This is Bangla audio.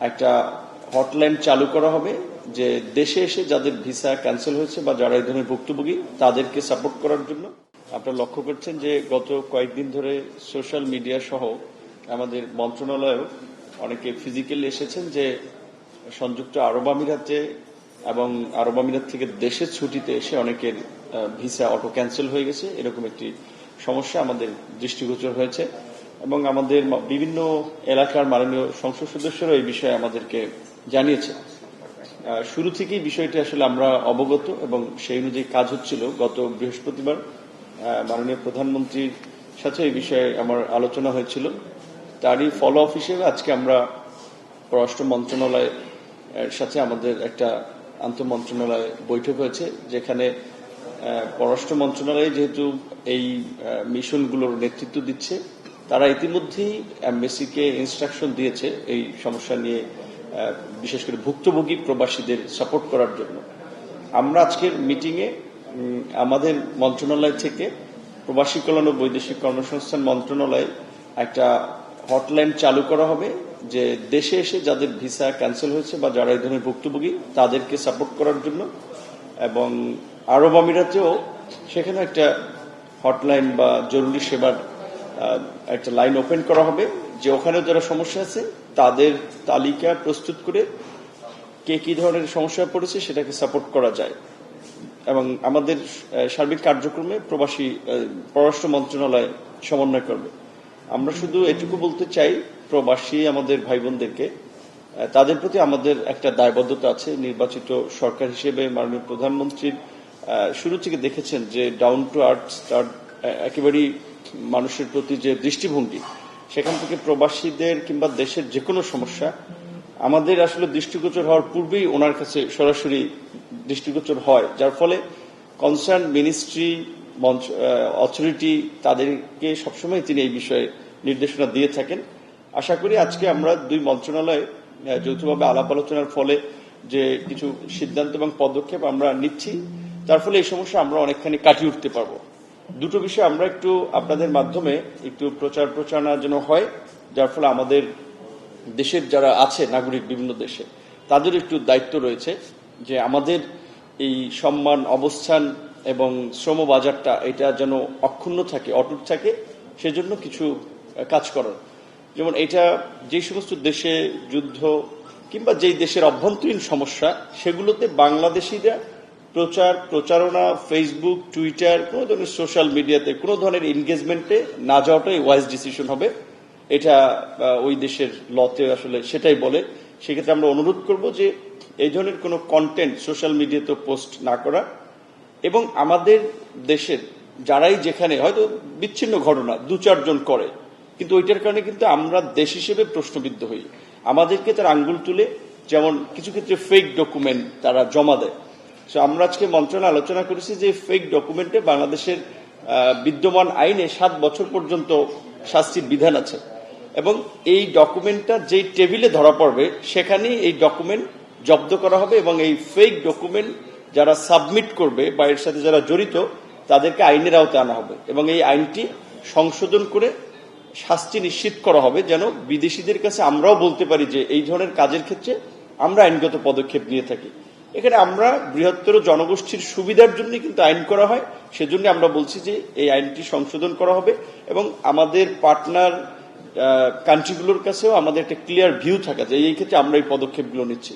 একটা হটলাইন চালু করা হবে, যে দেশে এসে যাদের ভিসা ক্যান্সেল হয়েছে বা যারা এই ধরনের ভুক্তভোগী তাদেরকে সাপোর্ট করার জন্য। আপনারা লক্ষ্য করছেন যে গত কয়েকদিন ধরে সোশ্যাল মিডিয়া সহ আমাদের মন্ত্রণালয়েও অনেকে ফিজিক্যালি এসেছেন যে সংযুক্ত আরব আমিরাতে এবং আরব আমিরাত থেকে দেশের ছুটিতে এসে অনেকের ভিসা অটো ক্যান্সেল হয়ে গেছে, এরকম একটি সমস্যা আমাদের দৃষ্টিগোচর হয়েছে এবং আমাদের বিভিন্ন এলাকার মাননীয় সংসদ সদস্যরা এই বিষয়ে আমাদেরকে জানিয়েছে। শুরু থেকেই বিষয়টি আসলে আমরা অবগত এবং সেই অনুযায়ী কাজ হচ্ছিল। গত বৃহস্পতিবার মাননীয় প্রধানমন্ত্রীর সাথে এই বিষয়ে আমার আলোচনা হয়েছিল। তারই ফলো আপ হিসেবে আজকে আমরা পররাষ্ট্র মন্ত্রণালয়ের সাথে আমাদের একটা আন্তঃমন্ত্রণালয় বৈঠক হয়েছে, যেখানে পররাষ্ট্র মন্ত্রণালয় যেহেতু এই মিশনগুলোর নেতৃত্ব দিচ্ছে, তারা ইতিমধ্যেই এমবেসিকে ইনস্ট্রাকশন দিয়েছে এই সমস্যা নিয়ে বিশেষ করে ভুক্তভোগী প্রবাসীদের সাপোর্ট করার জন্য। আমরা আজকের মিটিংয়ে আমাদের মন্ত্রণালয় থেকে প্রবাসী কল্যাণ ও বৈদেশিক কর্মসংস্থান মন্ত্রণালয়ে একটা হটলাইন চালু করা হবে, যে দেশে এসে যাদের ভিসা ক্যান্সেল হয়েছে বা যারা এই ধরনের ভুক্তভোগী তাদেরকে সাপোর্ট করার জন্য, এবং আরব আমিরাতেও সেখানে একটা হটলাইন বা জরুরি সেবার একটা লাইন ওপেন করা হবে, যে ওখানে যারা সমস্যা আছে তাদের তালিকা প্রস্তুত করে কে কি ধরনের সমস্যায় পড়েছে সেটাকে সাপোর্ট করা যায়। এবং আমাদের সার্বিক কার্যক্রমে পররাষ্ট্র মন্ত্রণালয় সমন্বয় করবে। আমরা শুধু এটুকু বলতে চাই প্রবাসী আমাদের ভাই বোনদেরকে, তাদের প্রতি আমাদের একটা দায়বদ্ধতা আছে। নির্বাচিত সরকার হিসেবে মাননীয় প্রধানমন্ত্রীর শুরু থেকে দেখেছেন যে ডাউন টু আর্থ তার একেবারেই মানুষের প্রতি যে দৃষ্টিভঙ্গি, সেখান থেকে প্রবাসীদের কিংবা দেশের যে কোনো সমস্যা আমাদের আসলে দৃষ্টিগোচর হওয়ার পূর্বেই ওনার কাছে সরাসরি দৃষ্টিগোচর হয়, যার ফলে কনসার্ন মিনিস্ট্রি অথরিটি তাদেরকে সবসময় তিনি এই বিষয়ে নির্দেশনা দিয়ে থাকেন। আশা করি আজকে আমরা দুই মন্ত্রণালয়ে যৌথভাবে আলাপ আলোচনার ফলে যে কিছু সিদ্ধান্ত এবং পদক্ষেপ আমরা নিচ্ছি, তার ফলে এই সমস্যা আমরা অনেকখানি কাটিয়ে উঠতে পারবো। দুটো বিষয় আমরা একটু আপনাদের মাধ্যমে একটু প্রচারণা যেন হয়, যার ফলে আমাদের দেশের যারা আছে নাগরিক বিভিন্ন দেশে তাদের একটু দায়িত্ব রয়েছে যে আমাদের এই সম্মান অবস্থান এবং শ্রম বাজারটা এটা যেন অক্ষুণ্ণ থাকে, অটুট থাকে, সেজন্য কিছু কাজ করার। যেমন এটা যে সমস্ত দেশে যুদ্ধ কিংবা যেই দেশের অভ্যন্তরীণ সমস্যা, সেগুলোতে বাংলাদেশিরা প্রচারণা ফেসবুক টুইটার কোনো ধরনের সোশ্যাল মিডিয়াতে কোনো ধরনের এনগেজমেন্টে না যাওয়াটাই ওয়াইজ ডিসিশন হবে। এটা ওই দেশের লতে আসলে সেটাই বলে। সেক্ষেত্রে আমরা অনুরোধ করব যে এই ধরনের কোনো কন্টেন্ট সোশ্যাল মিডিয়াতে পোস্ট না করা, এবং আমাদের দেশের যারাই যেখানে হয়তো বিচ্ছিন্ন ঘটনা দু চারজন করে, কিন্তু ওইটার কারণে কিন্তু আমরা দেশ হিসেবে প্রশ্নবিদ্ধ হই। আমাদেরকে তার আঙ্গুল তুলে যেমন কিছু ক্ষেত্রে ফেক ডকুমেন্ট তারা জমা দেয়। সো আমরা আজকে মন্ত্রণালয়ে আলোচনা করেছি যে ফেক ডকুমেন্টে বাংলাদেশের বিদ্যমান আইনে 7 বছর পর্যন্ত শাস্তির বিধান আছে, এবং এই ডকুমেন্টটা যেই টেবিলে ধরা পড়বে সেখানেই এই ডকুমেন্ট জব্দ করা হবে, এবং এই ফেক ডকুমেন্ট যারা সাবমিট করবে বা এর সাথে যারা জড়িত তাদেরকে আইনের আওতায় আনা হবে, এবং এই আইনটি সংশোধন করে শাস্তি নিশ্চিত করা হবে, যেন বিদেশিদের কাছে আমরাও বলতে পারি যে এই ধরনের কাজের ক্ষেত্রে আমরা আইনগত পদক্ষেপ নিয়ে থাকি। এখানে আমরা বৃহত্তর জনগোষ্ঠীর সুবিধার জন্য কিন্তু আইন করা হয়, সেজন্য আমরা বলছি যে এই আইনটি সংশোধন করা হবে, এবং আমাদের পার্টনার কান্ট্রিগুলোর কাছেও আমাদের একটা ক্লিয়ার ভিউ থাকা যে এই ক্ষেত্রে আমরা এই পদক্ষেপগুলো নিচ্ছি।